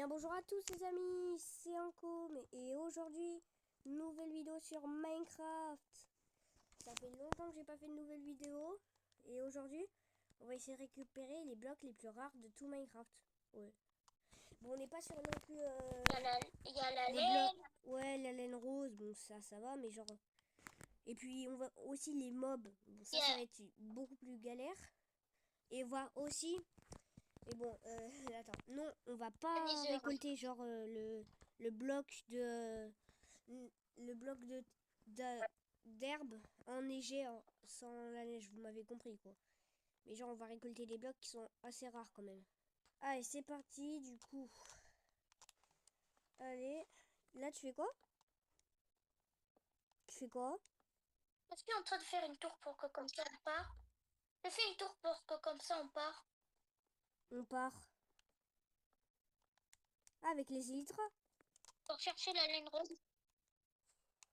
Bien bonjour à tous les amis, c'est Ancom et aujourd'hui, nouvelle vidéo sur Minecraft. Ça fait longtemps que j'ai pas fait de nouvelle vidéo et aujourd'hui, on va essayer de récupérer les blocs les plus rares de tout Minecraft. Ouais. Bon, on n'est pas sur non plus Il y a la les laine. blocs. Ouais, la laine rose, bon ça va, mais genre. Et puis on va aussi les mobs. Bon, Il y ça va a... être beaucoup plus galère. Et voir aussi. Et bon, attends, non, on va pas des heures. récolter genre le bloc de le bloc d'herbe enneigé sans la neige, vous m'avez compris quoi. Mais genre on va récolter des blocs qui sont assez rares quand même. Allez, c'est parti du coup. Allez, là tu fais quoi? Tu fais quoi? Je suis en train de faire une tour pour que comme ça on part. Je fais une tour pour que comme ça on part. On part. Ah, avec les elytras. Pour chercher la laine rose.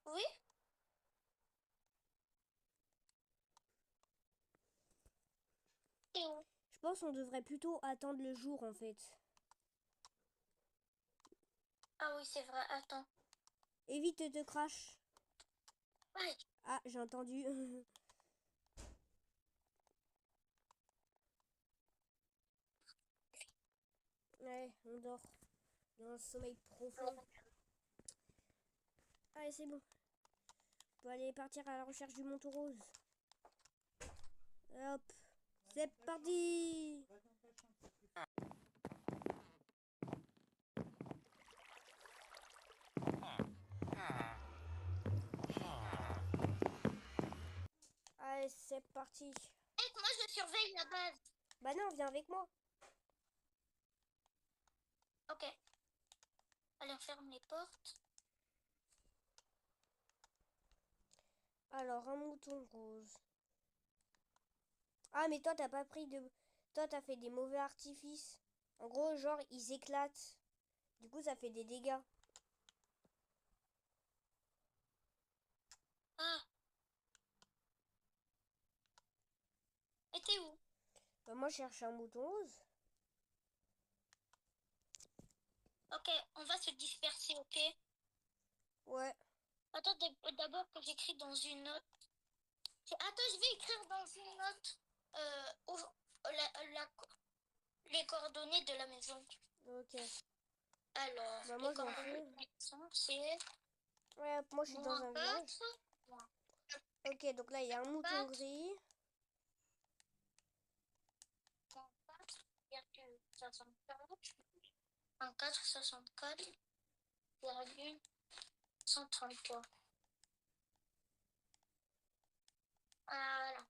Oui? Et où? Je pense qu'on devrait plutôt attendre le jour en fait. Ah oui, c'est vrai. Attends. Évite de crash. Ouais. Ah, j'ai entendu. Ouais, on dort dans un sommeil profond. Allez, c'est bon. On peut aller partir à la recherche du manteau rose. Hop, c'est parti. Allez, c'est parti. Et moi je surveille la base. Bah non, viens avec moi. Ok. Allez, on ferme les portes. Alors, un mouton rose. Ah, mais toi, t'as pas pris de... Toi, t'as fait des mauvais artifices. En gros, genre, ils éclatent. Du coup, ça fait des dégâts. Ah. Et t'es où? Bah, moi, je cherche un mouton rose. Ok, on va se disperser, ok? Ouais. Attends, d'abord que j'écris dans une note. Attends, je vais écrire dans une note les coordonnées de la maison. Ok. Alors, Bah, les moi, j'en coordonnées fais. de la maison, c'est Ouais, hop, moi, je suis dans moins un village. 4, moins Ok, donc là, il y a un mouton 4, gris. moins 4,64, moins 4,64,133. Voilà.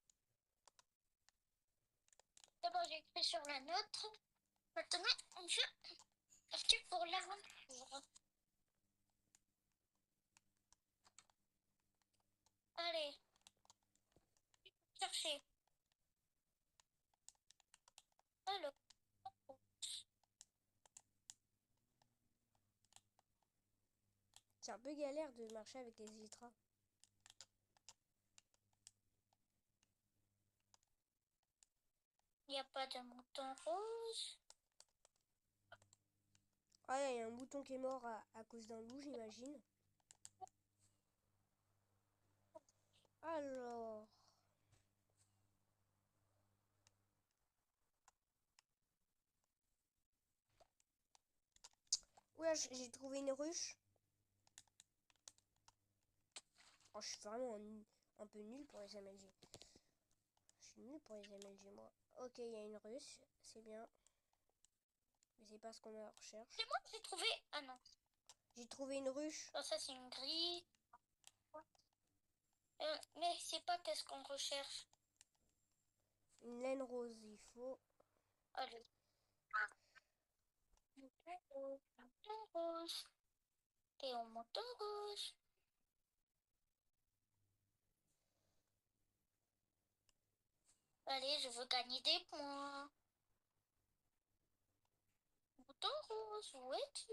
D'abord, j'ai écrit sur la note. Maintenant, on va partir pour l'aventure. Allez, chercher. Alors, C'est un peu galère de marcher avec les elytras. il n'y a pas de mouton rose. Ah, il y a un mouton qui est mort à cause d'un loup, j'imagine. Alors... Ouais, j'ai trouvé une ruche. Oh, je suis vraiment un peu nul pour les MLG. Je suis nul pour les MLG, moi. Ok, il y a une ruche, c'est bien. Mais c'est pas ce qu'on recherche. C'est moi que j'ai trouvé. Ah non. J'ai trouvé une ruche. Oh, ça, c'est une grille. Mais c'est pas qu'est-ce qu'on recherche. Une laine rose, il faut. Allez. Mouton rose, mouton rose. Et au mouton rose. Allez, je veux gagner des points. Mouton rose, où es-tu?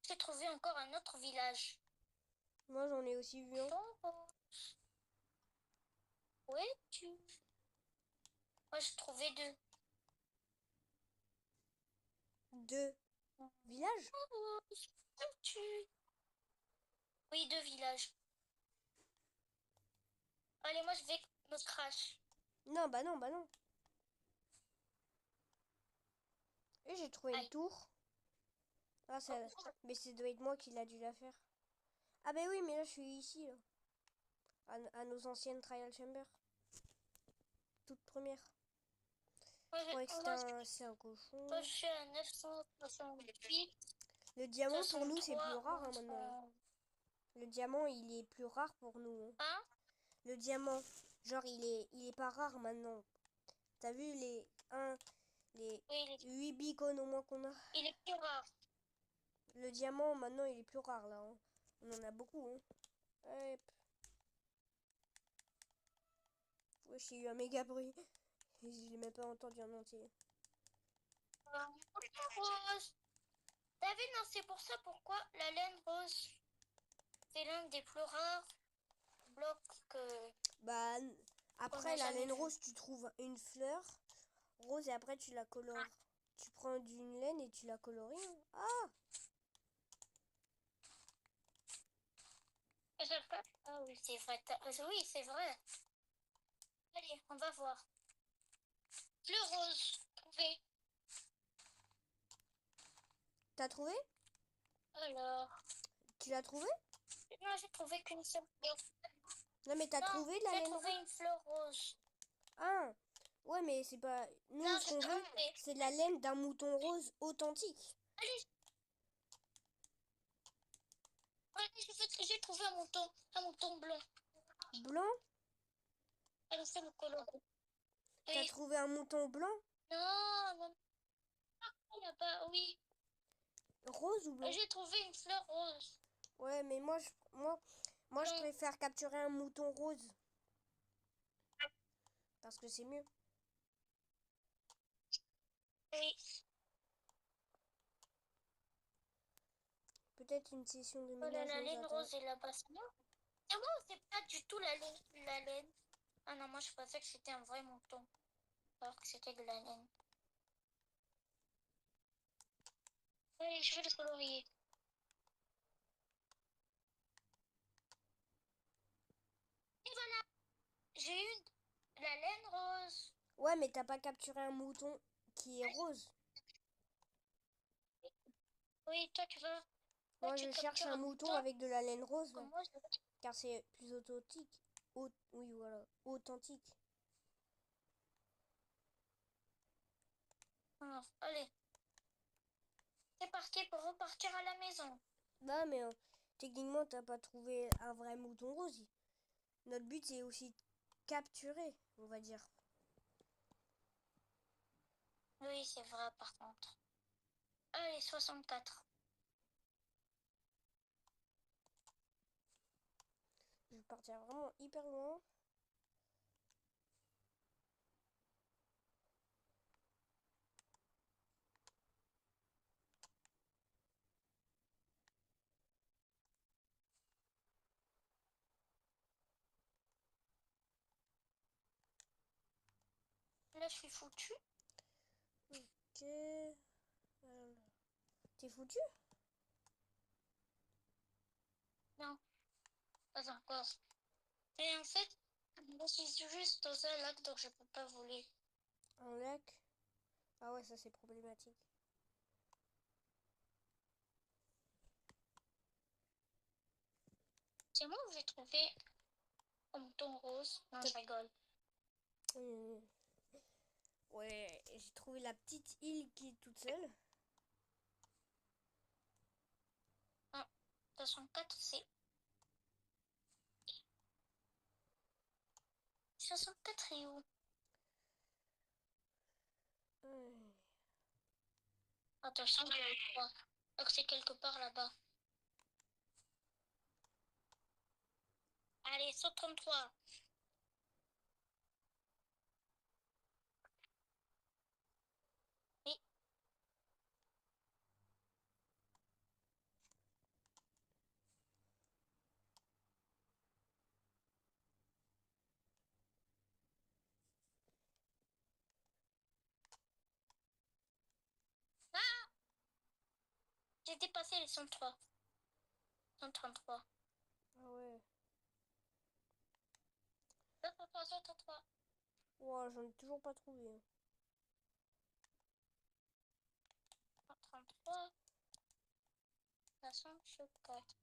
J'ai trouvé encore un autre village. Moi, j'en ai aussi vu un. Mouton rose, où es-tu? Moi, j'ai trouvé deux. 2 villages? Oui, 2 villages. Allez, moi je vais me crash. Non, bah non, bah non. Et j'ai trouvé une Aïe. tour. Ah, ça... Mais ça doit être moi qui l'a dû la faire. Ah bah oui, mais là je suis ici, là. À nos anciennes trial chambers. Toute première. Moi, Je croyais que moi, c'est un cochon. je suis à 968. Le diamant pour nous c'est plus 63, rare hein, maintenant. Le diamant il est plus rare pour nous. Hein. Hein? Le diamant, genre il est pas rare maintenant. T'as vu les Oui, 8 beacons au moins qu'on a? il est plus rare. Le diamant maintenant il est plus rare là. Hein. On en a beaucoup. Hein. Hop. Ouais, j'ai eu un méga bruit. Je l'ai même pas entendu en entier. Rose. T'as vu, non, c'est pour ça pourquoi la laine rose, c'est l'un des plus rares blocs que... Bah qu'on après a la jamais laine vu. rose tu trouves une fleur rose et après tu la colores. Tu prends d'une laine et tu la colories. Hein. Ah Ah oui, c'est vrai. Oui, c'est vrai. Allez, on va voir. Fleur rose, trouvé. t'as trouvé? Alors, Tu l'as trouvé? moi j'ai trouvé qu'une seule fleur. Non mais t'as Non, trouvé de la j'ai laine trouvé rose? une fleur rose. Ah ouais mais c'est pas... Nous Non, ce j'ai qu'on veut trouvé. c'est de la laine d'un mouton rose authentique. Allez, j'ai trouvé un mouton blanc. Blanc? Allez, c'est le colorer. T'as Oui. trouvé un mouton blanc? Non, non, là-bas, oui. Rose ou blanc? J'ai trouvé une fleur rose. Ouais mais moi je Blanc. préfère capturer un mouton rose. Parce que c'est mieux. Oui. Peut-être une session de Oh là, ménage la nous laine attend. rose est là-bas. C'est moi ou c'est pas du tout la laine? Ah non, moi je pensais que c'était un vrai mouton. Alors que c'était de la laine. Oui, je vais le colorier. Et voilà, j'ai eu la laine rose. Ouais mais t'as pas capturé un mouton qui est rose. Oui, toi tu vas. Toi Moi tu je cherche captures un un mouton mouton. avec de la laine rose là. Comme moi, Car c'est plus authentique. Oui voilà, authentique. allez, c'est parti pour repartir à la maison. Bah mais techniquement t'as pas trouvé un vrai mouton rose. Notre but c'est aussi capturer, on va dire. Oui, c'est vrai par contre. Allez, 64. Je vais partir vraiment hyper loin. Là, je suis foutu. Ok. T'es foutu? Non, pas encore. Et en fait, je suis juste dans un lac, donc je peux pas voler. Un lac? Ah ouais ça c'est problématique. C'est moi où j'ai trouvé un mouton rose. Non, je rigole. Ouais, j'ai trouvé la petite île qui est toute seule. 64, c'est... 64 est où? Attends, 143. Donc c'est quelque part là-bas. Allez, 133. Oui. Ah! J'ai dépassé les 103. 133. Ah ouais. 133, 133. Ouah, j'en ai toujours pas trouvé, hein. 133. 134.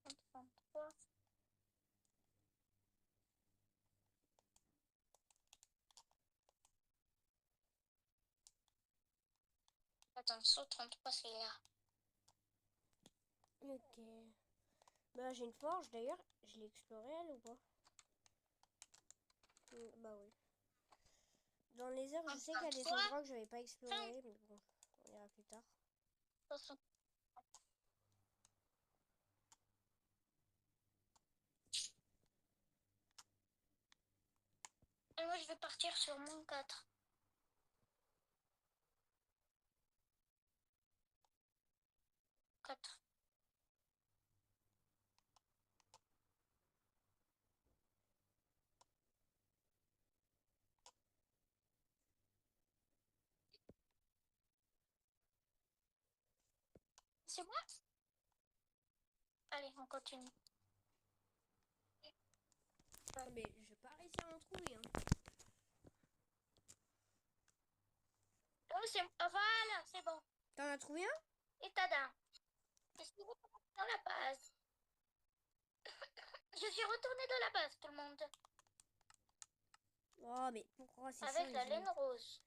133. Attends, 133, c'est là. Ok. Bah, j'ai une forge d'ailleurs. Je l'ai explorée, elle, ou pas? Bah oui. Dans les heures, je sais qu'il y a des 133. endroits que j'avais pas explorés, mais bon, on ira plus tard. 60. Et moi, je vais partir sur mon 4. 4. C'est moi? Allez, on continue. Ah, mais je vais pas réussir à en trouver, hein. Oh, c'est... Ah, voilà, c'est bon. T'en as trouvé un? Et tada. Je suis retournée dans la base. Je suis retournée dans la base, tout le monde. Oh, mais pourquoi c'est Avec ça, la les laine rose.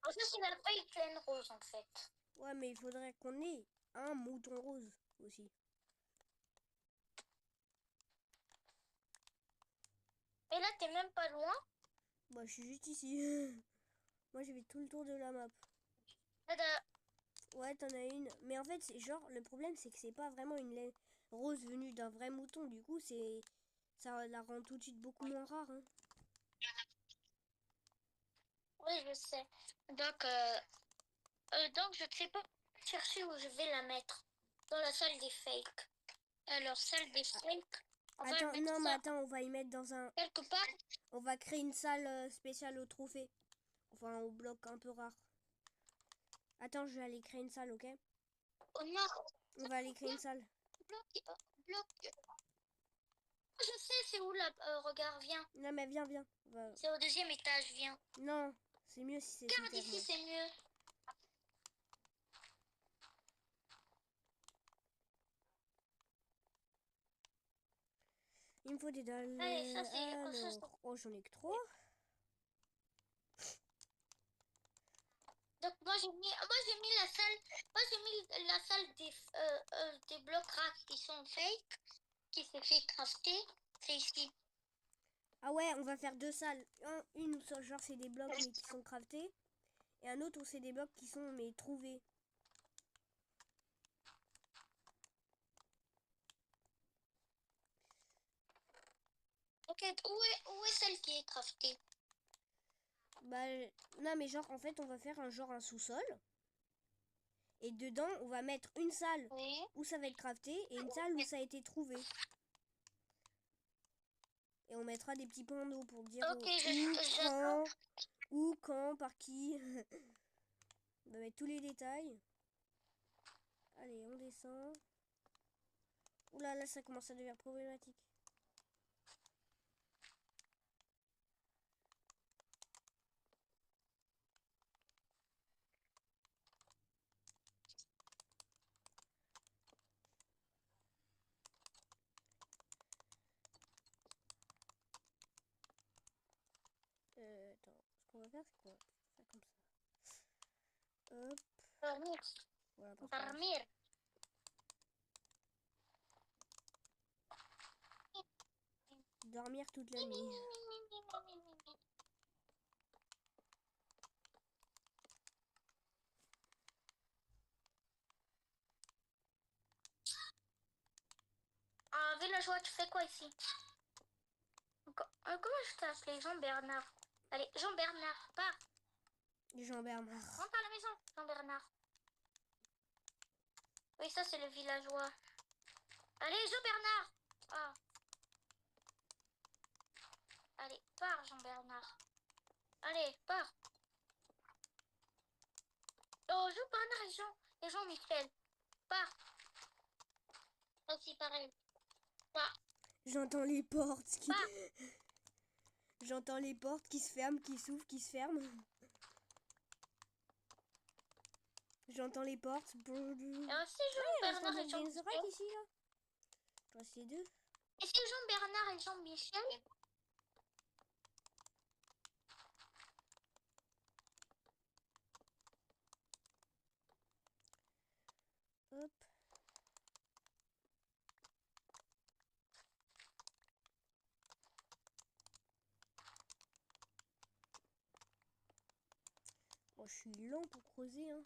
Oh, ça, c'est la fake laine rose, en fait. Ouais, mais il faudrait qu'on ait un mouton rose aussi. Et là, t'es même pas loin. Bah, je suis juste ici. Moi, j'ai fait tout le tour de la map. Tada. Ouais, t'en as une. Mais en fait, c'est genre, le problème, c'est que c'est pas vraiment une laine rose venue d'un vrai mouton. Du coup, ça la rend tout de suite beaucoup moins rare, hein. Oui, je sais. Donc, je ne sais pas chercher où je vais la mettre. Dans la salle des fakes. Alors, salle des fakes, on va Attends, mettre non, mais ça attends, on va y mettre dans un... quelque part. On va créer une salle spéciale au trophée. Enfin, au bloc un peu rare. Attends, je vais aller créer une salle, ok? Au nord. On va aller créer une salle. Bloc, bloc. Je sais, c'est où là. Regarde, viens. Non, mais viens, viens. C'est au deuxième étage, viens. Non, c'est mieux si c'est sous Regarde terre, ici, moi. c'est mieux. Il me faut des dalles. Allez, ça c'est. Alors, oh, j'en ai que 3. Donc moi j'ai mis la salle. Moi j'ai mis la salle des blocs rares qui sont fake, qui se fait crafter. C'est ici. Ah ouais, on va faire deux salles. Une où genre c'est des blocs mais qui sont craftés. Et un autre où c'est des blocs qui sont mais trouvés. Ok, où est celle qui est craftée? Bah non mais genre en fait on va faire un sous-sol. Et dedans on va mettre une salle Oui. où ça va être crafté et une salle où ça a été trouvé. Et on mettra des petits panneaux pour dire Ok, où, quand, par qui. On va mettre tous les détails. Allez, on descend. Oula, là ça commence à devenir problématique. Attends, ce qu'on va faire c'est quoi? Faire comme ça. Hop, dormir. voilà, parfait. Dormir. Dormir toute la nuit. Ah, villageois, tu fais quoi ici? Comment je t'ai appelé? Jean-Bernard. Allez, Jean-Bernard, pars. Jean-Bernard. Rentre à la maison, Jean-Bernard. Oui, ça c'est le villageois. Allez, Jean-Bernard. Ah. Allez, pars, Jean-Bernard. Allez, pars. Bonjour Bernard et Jean-Michel. Pas. Aussi pareil. Pas. J'entends les portes qui... Pas. J'entends les portes qui se ferment, qui s'ouvrent, qui se ferment. J'entends les portes. Et aussi Il reste Jean-Bernard et des Jean-Michel. orailles ici, là. Il reste les deux. Et c'est Jean-Bernard et Jean-Michel. Hop. Bon, je suis lent pour creuser, hein.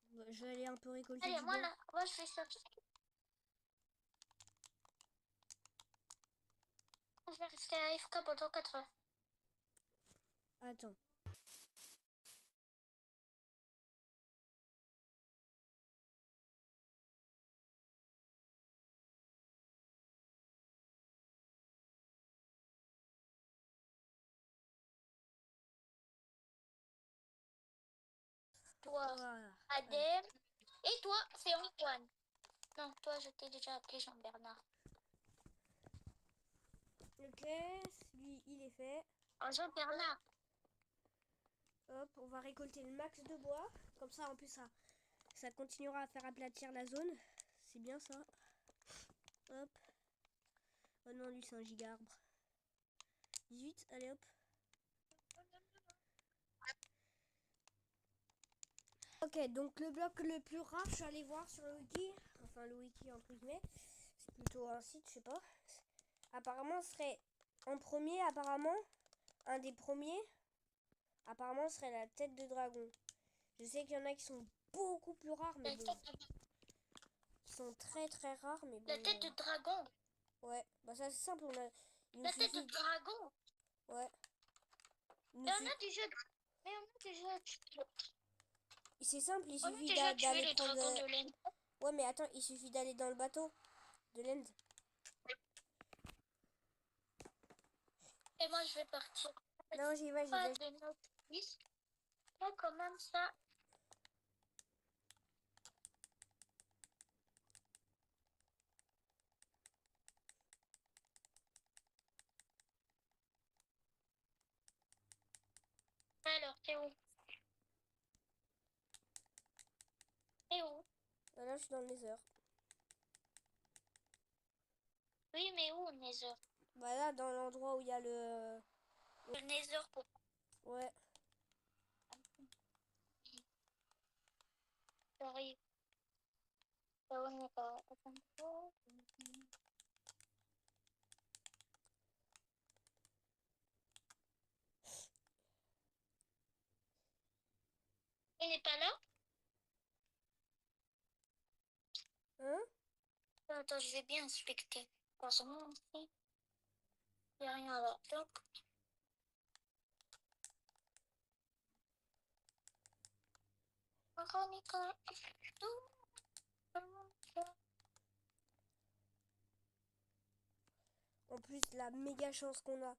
Bon, je vais aller un peu récolter Allez, du moi bois. là, moi je vais chercher. Je vais rester à AFK pendant 4 heures. Attends. Toi, Voilà. Adèle. Et toi, c'est Antoine. Non, toi, je t'ai déjà appelé Jean-Bernard. Ok, lui, il est fait. Oh, Jean-Bernard. Hop, on va récolter le max de bois. Comme ça, en plus, ça continuera à faire aplatir la zone. C'est bien ça. Hop. Oh non, lui, c'est un giga-arbre. 18, allez hop. Ok, donc le bloc le plus rare, je suis allé voir sur le wiki. Enfin, le wiki, entre guillemets. C'est plutôt un site, je sais pas. Apparemment, ce serait en premier, apparemment, un des premiers. Apparemment, ce serait la tête de dragon. Je sais qu'il y en a qui sont beaucoup plus rares, mais bon. Qui sont très très rares, mais bon. La tête de dragon. Ouais, bah ça c'est simple. La tête de dragon. Ouais. Mais on a déjà. Mais on a déjà. C'est simple, il On a suffit déjà tué d'aller les prendre. dragons de laine. Ouais, mais attends, il suffit d'aller dans le bateau de l'End. Et moi, je vais partir. Non, j'y vais, j'y Pas vais. de notice. Là, quand même, ça. Alors, t'es où? T'es où? Là, je suis dans le Nether. Oui, mais où, Nether? Bah là, dans l'endroit où il y a le... Le Nether pour. Ouais. J'arrive. Ça on n'est pas. Il n'est pas là? Hein? Attends, je vais bien inspecter. Forcément, ici, il n'y a rien là. Donc, Veronica. En plus, la méga chance qu'on a.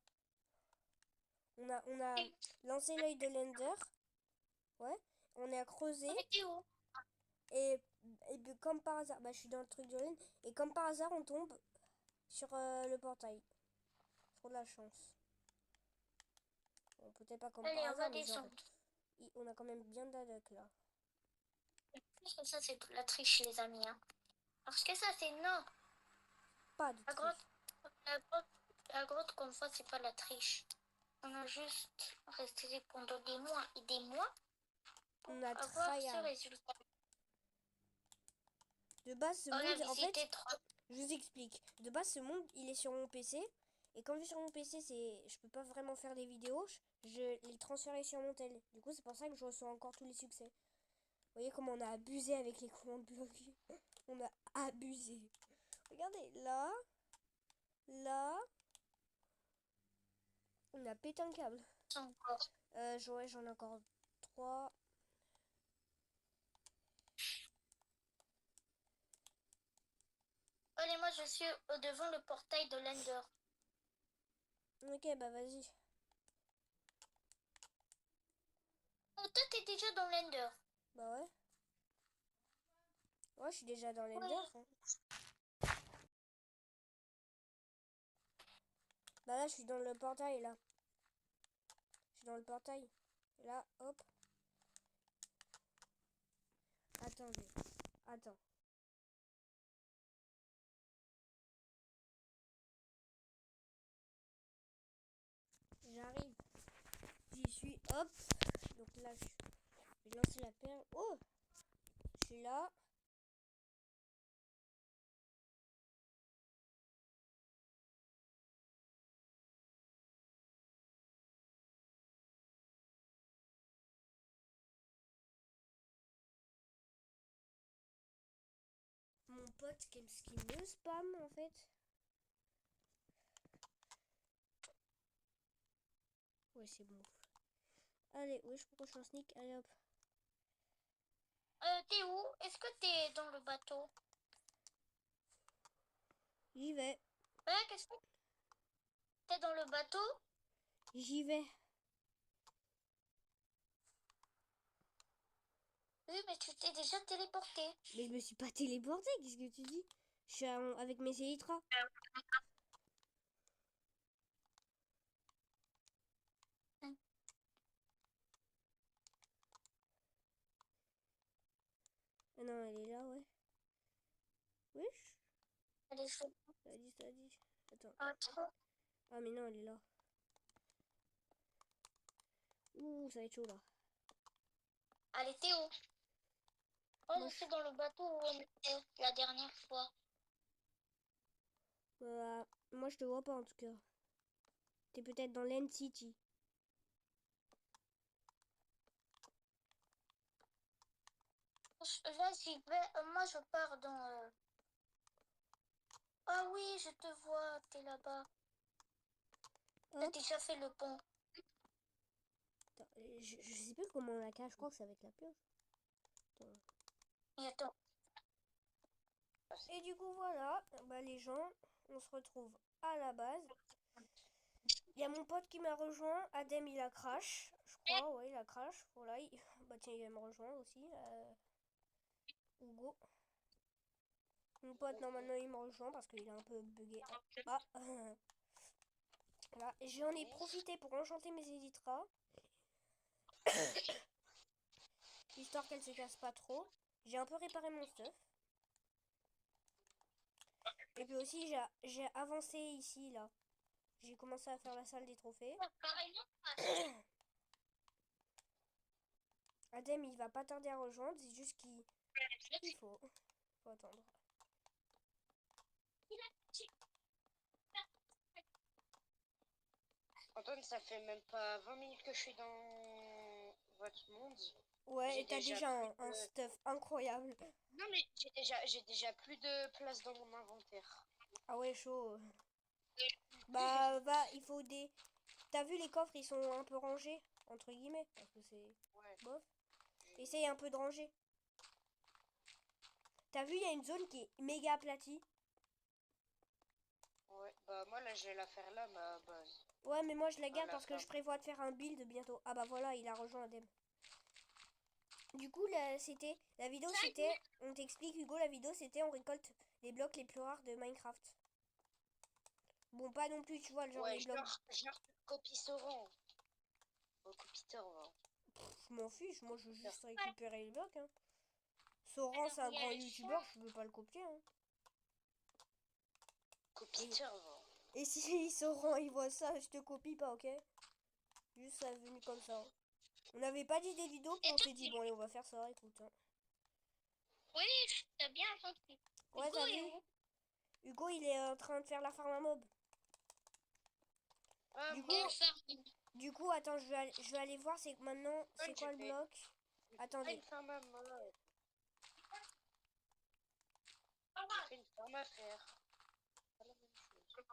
On a lancé l'œil de l'Ender. Ouais. On est à creuser. Mais t'es où? Et, comme par hasard, bah je suis dans le truc de l'End. Et comme par hasard, on tombe sur le portail. Trop de la chance. Bon, peut-être pas comme Allez, par on va hasard, mais genre, descendre. on a quand même bien de la luck là. Parce que ça, c'est de la triche, les amis. Hein. Parce que ça, c'est non. Pas de La triche. grotte, la grotte, la grotte qu'on voit, c'est pas la triche. On a juste resté pendant des mois et des mois pour On a avoir ce tryhard. résultat. De base, ce On a monde, en fait, visité 3. je vous explique. De base, ce monde, il est sur mon PC. Et quand je suis sur mon PC, je peux pas vraiment faire des vidéos. Je l'ai transféré sur mon tel. Du coup, c'est pour ça que je reçois encore tous les succès. Vous voyez comment on a abusé avec les commandes bloquées. On a abusé. Regardez, là. Là. On a pété un câble. Encore. J'en ai encore 3. Allez, moi, je suis devant le portail de l'Ender. Ok, bah vas-y. Oh, toi, t'es déjà dans l'Ender. Bah ouais. Ouais, je suis déjà dans l'Ender. Ouais. Hein. Bah là, je suis dans le portail, là. Je suis dans le portail. Et là, hop. Attendez. Attends. J'arrive. J'y suis. Hop. Donc là, je vais lancer la perle. Oh! Je suis là. Mon pote qui me spam en fait. Ouais, c'est bon. Allez, wesh, pourquoi je suis en sneak? Allez hop. T'es où? Est-ce que t'es dans le bateau? J'y vais. Ouais, qu'est-ce que t'es dans le bateau? J'y vais. Oui, mais tu t'es déjà téléporté. Mais je me suis pas téléporté, qu'est-ce que tu dis? Je suis avec mes élytras. Hmm. Ah non, elle est là, ouais. Wesh. Allez, je... Ça a dit, ça a dit. Attends. Attends. Ah mais non, elle est là. Ouh, ça va être chaud là. Allez, t'es où? Oh, Moi, je suis dans le bateau où on était la dernière fois. moi, je te vois pas en tout cas. T'es peut-être dans l'End City. Là, j'y vais. Moi, je pars dans... Ah oui, je te vois, t'es là-bas. T'as Hop. déjà fait le pont. Attends, je sais plus comment on la cache, je crois que c'est avec la pioche. Attends. Et attends. Et du coup, voilà, bah, les gens, on se retrouve à la base. Il y a mon pote qui m'a rejoint, Adem il a crash, je crois, ouais il a crash, voilà, bah tiens il va me rejoindre aussi, Hugo. Mon pote normalement il me rejoint parce qu'il est un peu bugué. Ah, voilà, j'en ai profité pour enchanter mes élytras, histoire qu'elles se cassent pas trop. J'ai un peu réparé mon stuff. Et puis aussi j'ai avancé ici là. J'ai commencé à faire la salle des trophées. Adem il va pas tarder à rejoindre, c'est juste qu'il faut attendre. Antoine, ça fait même pas 20 minutes que je suis dans votre monde. Ouais, J'ai et t'as déjà déjà plus un de... stuff incroyable. Non mais j'ai déjà plus de place dans mon inventaire. Ah ouais, chaud. Bah, va, il faut des... T'as vu, les coffres, ils sont un peu rangés, entre guillemets, parce que c'est Ouais. bof. Essaye un peu de ranger. T'as vu, il y a une zone qui est méga aplatie. Ouais. Bah moi là je vais la faire là, ma base. Ouais, mais moi, je la À garde la parce que fin. je prévois de faire un build bientôt. Ah bah voilà, il a rejoint Adem. Du coup, là, c'était... La vidéo, c'était... On t'explique, Hugo, la vidéo, c'était on récolte les blocs les plus rares de Minecraft. Bon, pas non plus, tu vois, genre Ouais, les blocs... genre copie Sauron. Oh, copie Sauron. Je m'en fiche, moi, je veux juste récupérer les blocs, hein. Soran, c'est un Il y a grand le youtubeur, chat. je veux pas le copier. Hein. Copie Sauron. Et si Soran il voit ça, je te copie pas, ok? Juste ça est venu comme ça. On n'avait pas dit des vidéos, puis Et on toi, s'est dit, bon, allez, on va faire ça, écoute. Hein. oui, t'as bien compris. Ouais, Hugo t'as est vu? où? Hugo, il est en train de faire la farm à mob. Ah Du moi, coup, Faire du coup, attends, je vais aller voir, c'est que maintenant, c'est je quoi le fais bloc? pas Attendez. une ferme à moi. J'ai fait une ferme à faire. Pas la même chose.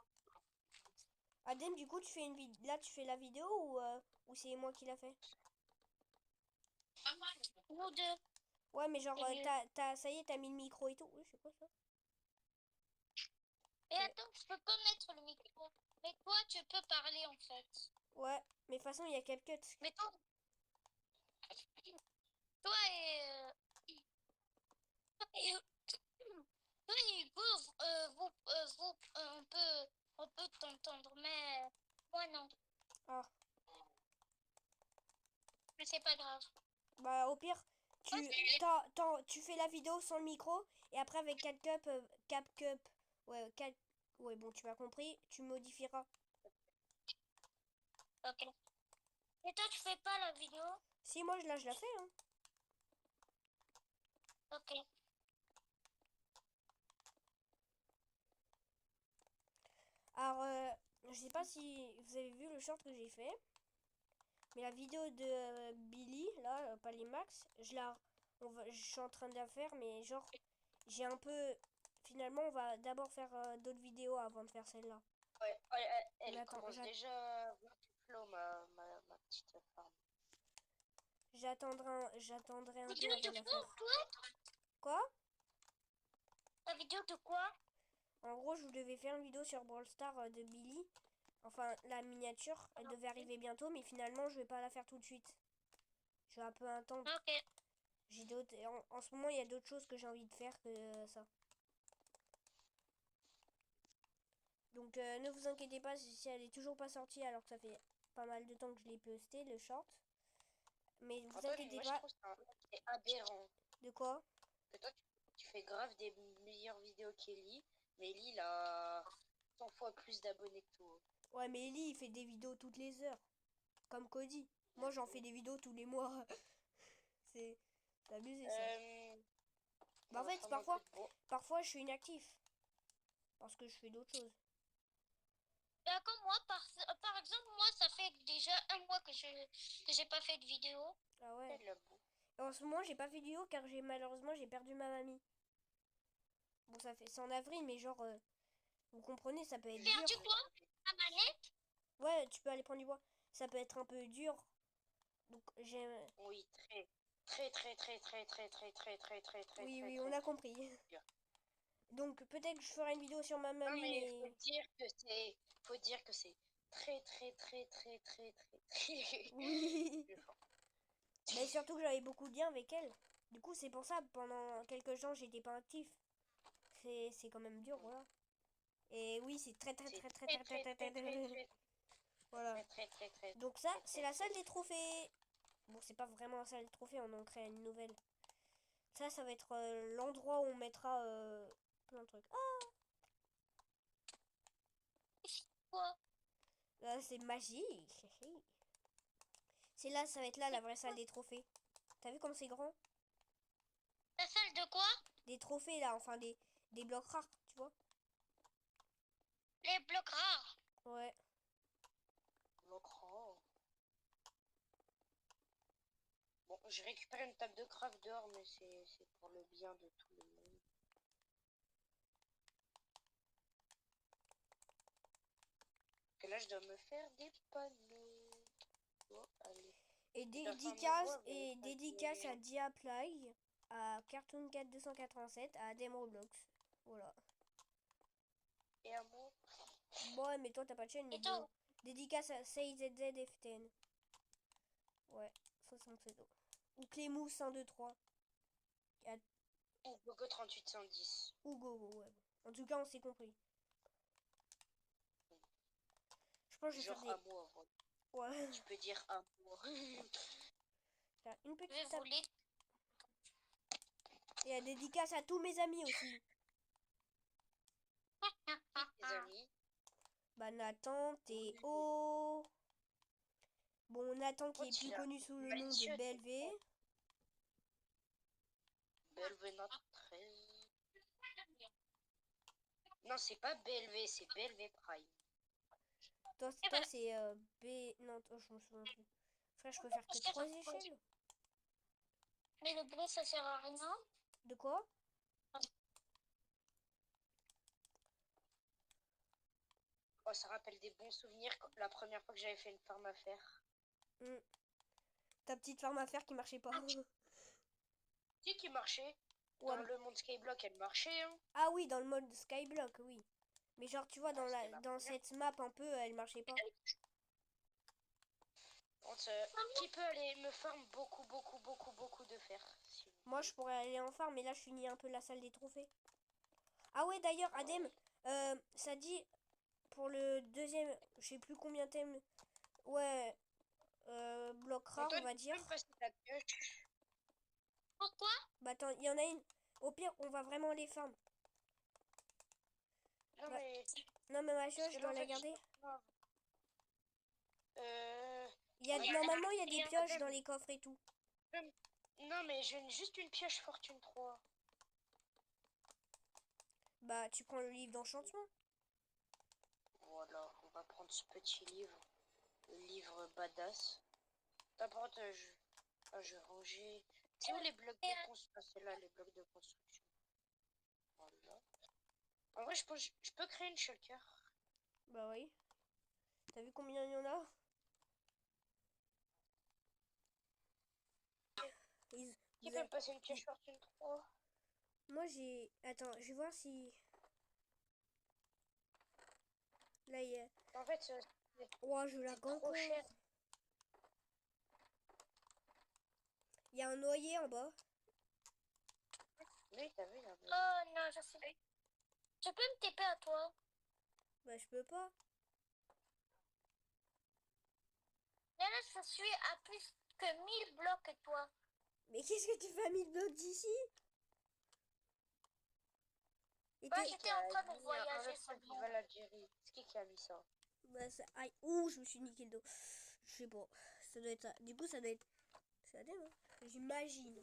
Adem, du coup, tu fais une vidéo. Là, tu fais la vidéo ou c'est moi qui l'a fait? nous deux. Ouais, mais genre, C'est mieux. ça y est, t'as mis le micro et tout. Oui, c'est quoi ça? Et Ok. attends, je peux pas mettre le micro. Mais toi, tu peux parler en fait. Ouais, mais de toute façon, il y a CapCut. Mais toi, Toi et, toi et Hugo, on peut t'entendre, mais moi non. Ah, Mais c'est pas grave. bah au pire, Ouais, tu fais la vidéo sans le micro et après avec CapCut, ouais, ouais, bon, tu m'as compris, tu modifieras. ok. Et toi, tu fais pas la vidéo? Si, moi, je la fais, hein. Ok. Alors, je sais pas si vous avez vu le short que j'ai fait, mais la vidéo de Billy, là, Max, je suis en train de la faire, mais genre, j'ai un peu... Finalement, on va d'abord faire d'autres vidéos avant de faire celle-là. Ouais, elle Mais attends, commence déjà à voir du flow, ma petite femme. j'attendrai un peu Vidéo avant de de la quoi, faire. toi? Quoi? La vidéo de quoi? En gros, je devais faire une vidéo sur Brawl Stars de Billy. Enfin, la miniature, elle devait arriver bientôt, mais finalement, je vais pas la faire tout de suite. Je vais un peu attendre. Ok. J'ai d'autres... En ce moment, il y a d'autres choses que j'ai envie de faire que ça. Donc, ne vous inquiétez pas si elle est toujours pas sortie, alors que ça fait pas mal de temps que je l'ai posté, le short. Mais ne vous Antoine, inquiétez moi je pas. trouve ça c'est aberrant. De quoi? Que toi, tu fais grave des meilleures vidéos qu'Ellie, mais Ellie, il a 100 fois plus d'abonnés que toi. Ouais, mais Ellie, il fait des vidéos toutes les heures. Comme Cody. Moi, j'en fais des vidéos tous les mois. C'est abusé, ça. Bah, On en va fait, faire un peu de beau. parfois, je suis inactif. Parce que je fais d'autres choses. Comme moi, par exemple, moi, ça fait déjà un mois que j'ai pas fait de vidéo. Ah ouais. C'est de la boue. En ce moment, j'ai pas fait de vidéo car malheureusement, j'ai perdu ma mamie. Bon, c'est en avril, mais genre, vous comprenez, ça peut être dur. Perdu quoi? Ma manette? Ouais, tu peux aller prendre du bois. Ça peut être un peu dur. Donc, j'ai... Oui, très, très, très, très, très, très, très, très, très, très, très, Oui, très, oui, très, on a très compris. dur. Donc, peut-être que je ferai une vidéo sur ma Non, mamie, mais mais... faut dire que c'est très, très, très, très, très, très, très Oui. dur. Mais surtout que j'avais beaucoup de liens avec elle. Du coup, c'est pour ça, pendant quelques temps, j'étais pas actif. C'est quand même dur, voilà. Et oui, c'est très, très, C'est très, très, très, très, très, très, très, très, très, très, très... très, Voilà. très, très, très, très, Donc ça, très, c'est très, la très. salle des trophées. Bon, c'est pas vraiment la salle des trophées, on en crée une nouvelle. Ça va être l'endroit où on mettra plein de trucs. Ah, Quoi? là, c'est magique. C'est là, ça va être là la vraie salle des trophées. T'as vu comme c'est grand? La salle de quoi? Des trophées là, enfin des blocs rares, tu vois? Les blocs rares. Ouais. L'ocran. Bon, j'ai récupéré une table de craft dehors, mais c'est pour le bien de tout le monde. Que là, je dois me faire des panneaux. Oh, allez. Et Je dois faire un nouveau avec dédicace à Diaplay, à Cartoon Cat 287, à Adem Roblox. Voilà. et un mot. Bon, ouais, mais toi t'as pas de chaîne, mais Et bon. toi? Dédicace à CZZF10. Ouais, ça c'est mon pseudo. Ou Clémous 123. Ou Gogo 3810. Ou Gogo, ouais. En tout cas, on s'est compris. Je pense que je vais faire Genre des... amour. Ouais. Tu peux dire amour. Faire une Je vais petite vous table. les... Et à dédicace à tous mes amis aussi. Tes amis. Bah Nathan, Théo. Bon, Nathan qui est Quand plus il a connu sous le nom de malicieux, Belvé. Belvénat 13. Non, c'est pas BLV, c'est BLV Prime. Toi c'est B... Non, toi, je me souviens plus. Frère, je peux faire que 3 échelles. Mais le bruit, ça sert à rien. De quoi? Oh, ça rappelle des bons souvenirs la première fois que j'avais fait une farm à faire. Hmm. Ta petite farm à faire qui marchait pas. Si, qui marchait. Ouais. Dans le monde Skyblock, elle marchait. Hein. Ah oui, dans le mode Skyblock, oui. Mais genre, tu vois, Ah, c'était ma dans première. cette map un peu, elle marchait pas. Qui peut aller me farm beaucoup de fer s'il vous Moi, plaît. je pourrais aller en farm, mais là, je finis un peu la salle des trophées. Ah ouais, d'ailleurs, Adem, ça dit pour le deuxième, je sais plus combien t'aimes. Ouais, bloc rare, on Antoine, va tu peux dire. me passer ta pioche? Pourquoi? Bah attends, il y en a une. Au pire, on va vraiment les farm. Non Bah, mais non, mais ma parce pioche, que je là dois en la fait garder. euh, Normalement, il y a des Rien. pioches dans les coffres et tout. non mais j'ai juste une pioche fortune 3. Bah, tu prends le livre d'enchantement. Voilà, on va prendre ce petit livre, le livre badass. D'abord, je vais ranger. C'est où les blocs de construction? C'est là les blocs de construction. Voilà. En vrai, je peux créer une shulker. Bah oui. T'as vu combien il y en a? Qui Vous peut avez- me passer une pioche fortune 3? Moi, j'ai... Attends, je vais voir si... Là, il y a... En fait, Oh, je la c'est trop cher. encore. Il y a un noyer en bas. Oui, t'as vu, là. Oh non, je sais. Je peux me TP à toi. Bah, je peux pas. Là, je suis à plus que 1000 blocs que toi. Mais qu'est-ce que tu fais à 1000 blocs d'ici? Et Moi, t'es... j'étais en train de Mis un voyager festival seulement. Algérie. C'est qui a mis ça? Bah, ça... Aïe. Ouh, je me suis niqué le dos. Je sais pas. Ça doit être ça. Du coup, ça doit être... Ça doit être, hein. J'imagine.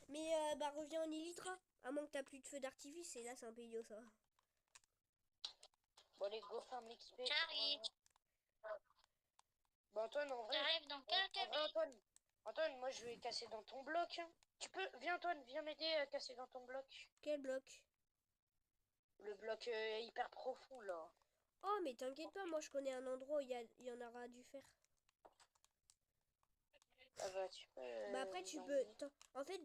Mais, bah, reviens en Elytra. À moins que t'as plus de feu d'artifice. Et là, c'est un peu idiot, ça. Bon, les go farm XP. J'arrive. Bon, Antoine, en vrai, J'arrive dans en quelques vrai, minutes. Antoine, moi je vais casser dans ton bloc, hein. Viens Antoine, viens m'aider à casser dans ton bloc. Quel bloc? Le bloc hyper profond là. Oh, mais t'inquiète pas. Moi, je connais un endroit où il y en aura du fer. Ah bah tu peux Bah, après, tu peux... l'emmener. En fait,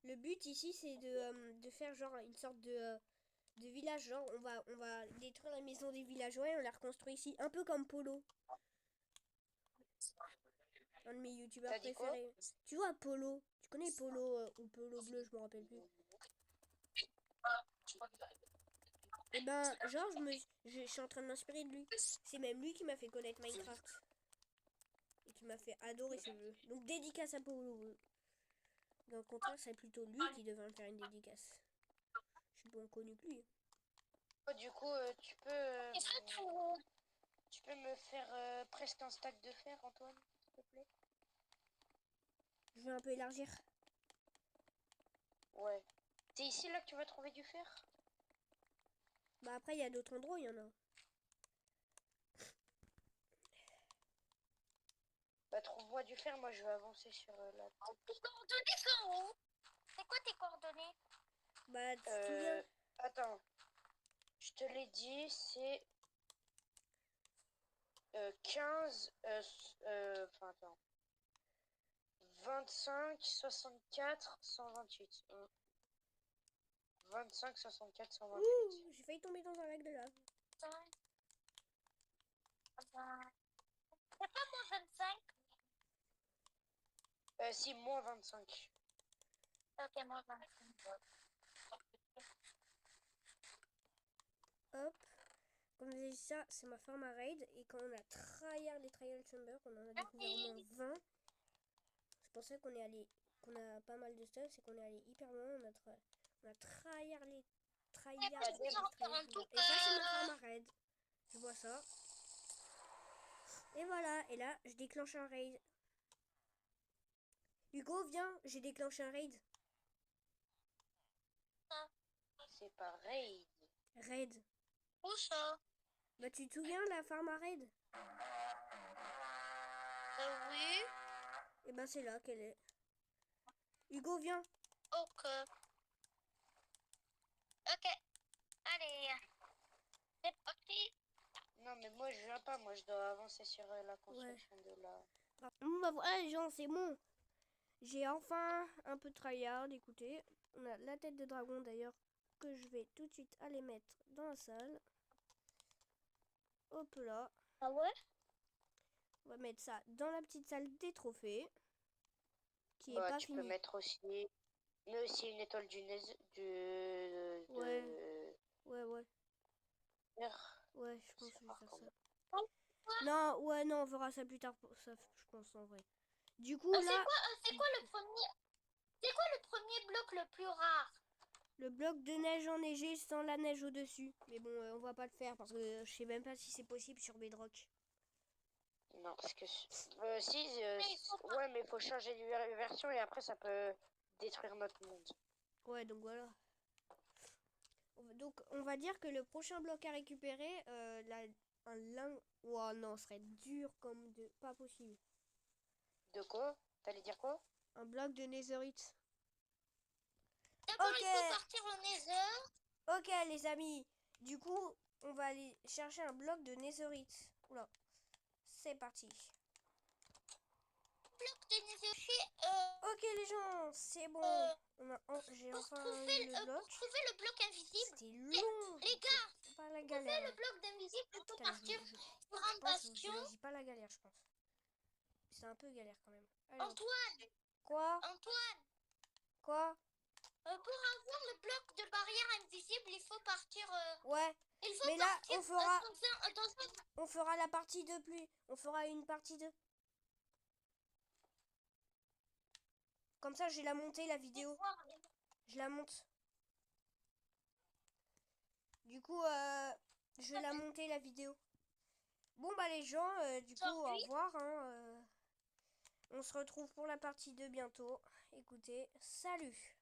le but ici, c'est de faire genre une sorte de village. Genre, on va détruire la maison des villageois et on la reconstruit ici. Un peu comme Polo, un de mes youtubeurs T'as dit quoi? préférés. Tu vois, Polo. Tu connais Polo ou Polo bleu, je me rappelle plus. Et ben, genre, je suis en train de m'inspirer de lui. C'est même lui qui m'a fait connaître Minecraft. Et qui m'a fait adorer ce jeu. Donc, dédicace à Polo. Dans le contraire, c'est plutôt lui qui devrait me faire une dédicace. Je suis moins connu que lui. Oh, du coup, Est-ce que tu peux me faire presque un stack de fer, Antoine, s'il te plaît? Je vais un peu élargir. Ouais. C'est ici là que tu vas trouver du fer? Bah après, il y a d'autres endroits, il y en a. Bah trouve-moi du fer, moi je vais avancer sur la... tes coordonnées sont où? C'est quoi tes coordonnées? Bah, tu te souviens? Attends, je te l'ai dit, c'est 15... Enfin, attends. 25, 64, 128. 25, 64, 128. Ouh, j'ai failli tomber dans un lac de lave. C'est pas moins 25? Si, moins 25. Ok, moins 25. Hop. Comme j'ai dit ça, c'est ma farm à raid. Et quand on a tryhard les trial chambers, on en a découvert au moins 20. C'est pour ça qu'on est allé, qu'on a pas mal de stuff, c'est qu'on est allé hyper loin. On a tryhard les trial chambers. Et ça, c'est ma farm à raid. Je vois ça. Et voilà. Et là, je déclenche un raid. Hugo, viens, j'ai déclenché un raid. C'est pareil. Raid. Où ça? Bah, tu te souviens la farm à raid? Oui. Et ben, c'est là qu'elle est. Hugo, viens. Ok. Ok. Allez. C'est parti. Non, mais moi je viens pas, moi je dois avancer sur la construction de la... Bah voilà les gens, c'est bon. J'ai enfin un peu de tryhard, écoutez. On a la tête de dragon d'ailleurs que je vais tout de suite aller mettre dans la salle. Hop là. Ah ouais? On va mettre ça dans la petite salle des trophées. Qui est Bah, pas tu peux finie. mettre aussi, mais aussi une étoile Ouais. de... Ouais, ouais. Terre. Ouais, je pense C'est que je vais rare faire quand ça. même. Non, ouais, non, on verra ça plus tard pour ça, je pense en vrai. Du coup, C'est là, quoi, c'est quoi le premier bloc le plus rare? le bloc de neige enneigé sans la neige au-dessus. Mais bon, on va pas le faire parce que je sais même pas si c'est possible sur Bedrock. Non, parce que... si, Mais il faut pas. ouais, mais il faut changer de version et après ça peut détruire notre monde. Ouais, donc voilà. Donc, on va dire que le prochain bloc à récupérer, un lin... Ouah, non, ce serait dur comme de... Pas possible. De quoi? T'allais dire quoi? Un bloc de netherite. D'abord, Ok, il faut partir au Nether. ok les amis. Du coup, on va aller chercher un bloc de netherite. Oula, c'est parti. Bloc de Nether. Ok les gens, c'est bon. J'ai Pour enfin trouver, eu le bloc. pour trouver le bloc invisible. C'était long. Les gars, C'est pas la pour trouver galère. le bloc d'invisible, il faut Putain, partir sur un pense que je bastion. choisis pas la galère, je pense. C'est un peu galère quand même. Allez, hop. Antoine, Quoi? Antoine, Quoi? pour avoir le bloc de barrière invisible, il faut partir. Ouais. Il faut Mais là, partir on fera, dans un... on fera la partie 2 plus. On fera une partie 2. Comme ça, j'ai la montée, la vidéo. Je la monte. Du coup, je vais la monter, la vidéo. Bon, bah les gens, du coup, au revoir. Hein, on se retrouve pour la partie 2 bientôt. Écoutez, salut!